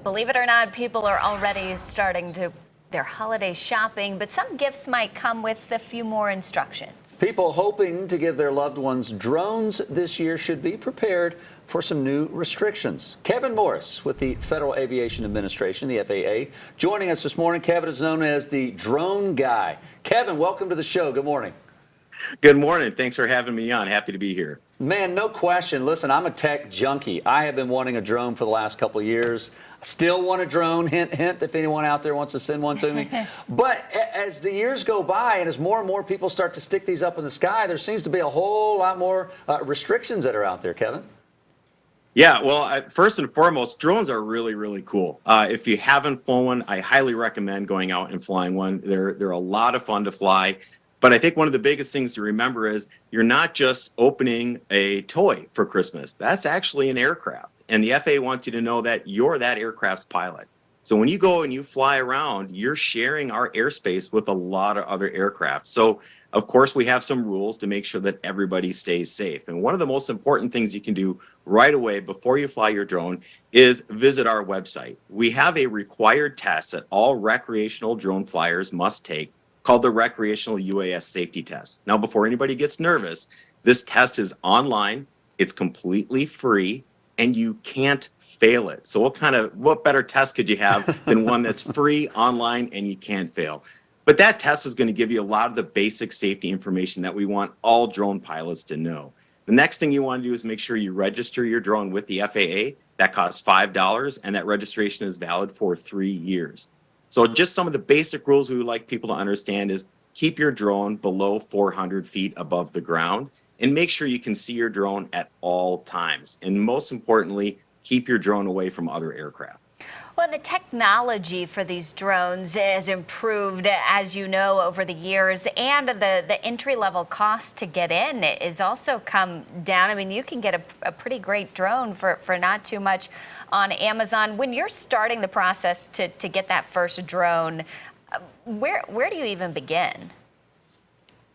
Believe it or not, people are already starting to their holiday shopping, but some gifts might come with a few more instructions. People hoping to give their loved ones drones this year should be prepared for some new restrictions. Kevin Morris with the Federal Aviation Administration, the FAA, joining us this morning. Kevin is known as the Drone Guy. Kevin, welcome to the show. Good morning. Good morning. Thanks for having me on. Happy to be here. Man, no question. Listen, I'm a tech junkie. I have been wanting a drone for the last couple of years. I still want a drone. Hint, hint, if anyone out there wants to send one to me. But as the years go by and as more and more people start to stick these up in the sky, there seems to be a whole lot more restrictions that are out there, Kevin. Yeah, well, first and foremost, drones are really, really cool. If you haven't flown one, I highly recommend going out and flying one. They're a lot of fun to fly. But I think one of the biggest things to remember is you're not just opening a toy for Christmas. That's actually an aircraft. And the FAA wants you to know that you're that aircraft's pilot. So when you go and you fly around, you're sharing our airspace with a lot of other aircraft. So, of course, we have some rules to make sure that everybody stays safe. And one of the most important things you can do right away before you fly your drone is visit our website. We have a required test that all recreational drone flyers must take, called the Recreational UAS Safety Test. Now, before anybody gets nervous, this test is online, it's completely free, and you can't fail it. So what better test could you have than one that's free, online, and you can't fail? But that test is going to give you a lot of the basic safety information that we want all drone pilots to know. The next thing you want to do is make sure you register your drone with the FAA. That costs $5, and that registration is valid for 3 years. So just some of the basic rules we would like people to understand is keep your drone below 400 feet above the ground and make sure you can see your drone at all times. And most importantly, keep your drone away from other aircraft. Well, the technology for these drones has improved, as you know, over the years, and the entry-level cost to get in has also come down. I mean, you can get a pretty great drone for not too much on Amazon. When you're starting the process to get that first drone, where do you even begin?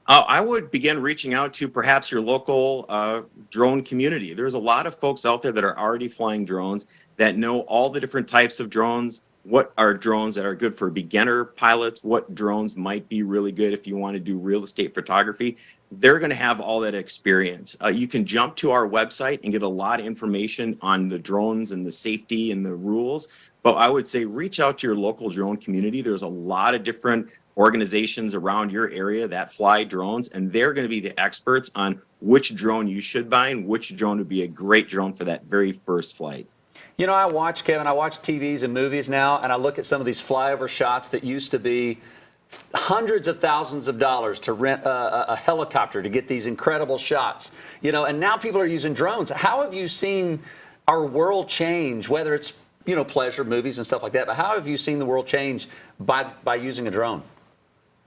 I would begin reaching out to perhaps your local drone community. There's a lot of folks out there that are already flying drones that know all the different types of drones, what are drones that are good for beginner pilots, what drones might be really good if you want to do real estate photography. They're going to have all that experience. You can jump to our website and get a lot of information on the drones and the safety and the rules. But I would say reach out to your local drone community. There's a lot of different organizations around your area that fly drones, and they're going to be the experts on which drone you should buy and which drone would be a great drone for that very first flight. You know, Kevin, I watch TVs and movies now, and I look at some of these flyover shots that used to be hundreds of thousands of dollars to rent a helicopter to get these incredible shots, you know, and now people are using drones. How have you seen our world change, whether it's, you know, pleasure movies and stuff like that, but how have you seen the world change by using a drone?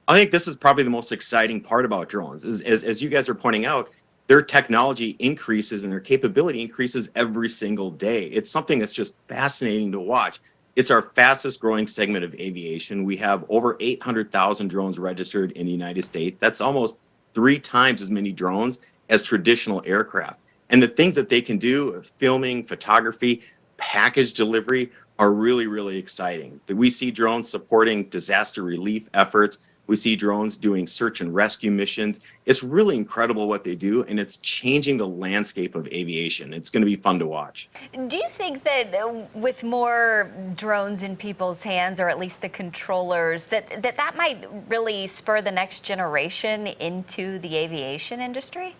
I think this is probably the most exciting part about drones, as you guys are pointing out, their technology increases and their capability increases every single day. It's something that's just fascinating to watch. It's our fastest growing segment of aviation. We have over 800,000 drones registered in the United States. That's almost 3 times as many drones as traditional aircraft. And the things that they can do, filming, photography, package delivery, are really, really exciting. We see drones supporting disaster relief efforts. We see drones doing search and rescue missions. It's really incredible what they do, and it's changing the landscape of aviation. It's going to be fun to watch. Do you think that with more drones in people's hands, or at least the controllers, that might really spur the next generation into the aviation industry?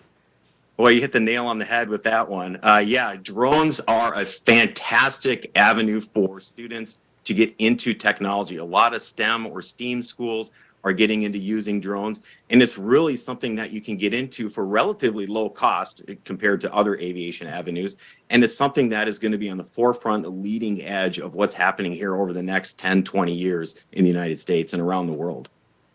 Well, you hit the nail on the head with that one. Yeah, drones are a fantastic avenue for students to get into technology. A lot of STEM or STEAM schools are getting into using drones, and it's really something that you can get into for relatively low cost compared to other aviation avenues, and it's something that is going to be on the forefront, the leading edge of what's happening here over the next 10, 20 years in the United States and around the world.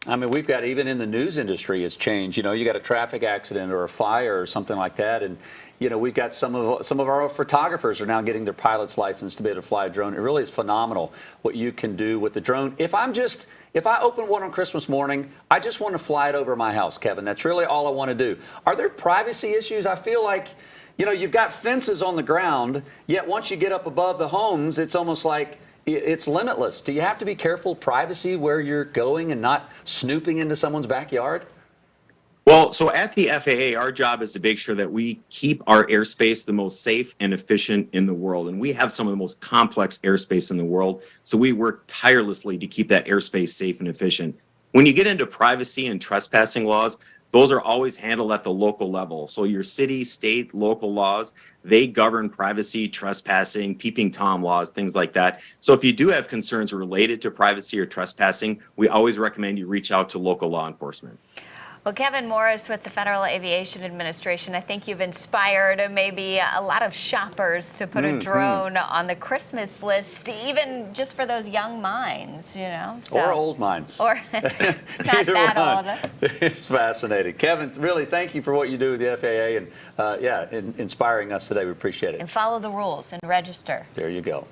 I mean, we've got, even in the news industry, it's changed. You know, you got a traffic accident or a fire or something like that, and you know, we've got some of our photographers are now getting their pilot's license to be able to fly a drone. It really is phenomenal what you can do with the drone. If I open one on Christmas morning, I just want to fly it over my house, Kevin. That's really all I want to do. Are there privacy issues? I feel like, you know, you've got fences on the ground, yet once you get up above the homes, it's almost like it's limitless. Do you have to be careful privacy where you're going and not snooping into someone's backyard? Well, so at the FAA, our job is to make sure that we keep our airspace the most safe and efficient in the world. And we have some of the most complex airspace in the world. So we work tirelessly to keep that airspace safe and efficient. When you get into privacy and trespassing laws, those are always handled at the local level. So your city, state, local laws, they govern privacy, trespassing, peeping Tom laws, things like that. So if you do have concerns related to privacy or trespassing, we always recommend you reach out to local law enforcement. Well, Kevin Morris with the Federal Aviation Administration, I think you've inspired maybe a lot of shoppers to put a drone on the Christmas list, even just for those young minds, you know. So, or old minds. Or not that old. It's fascinating. Kevin, really thank you for what you do with the FAA and inspiring us today. We appreciate it. And follow the rules and register. There you go.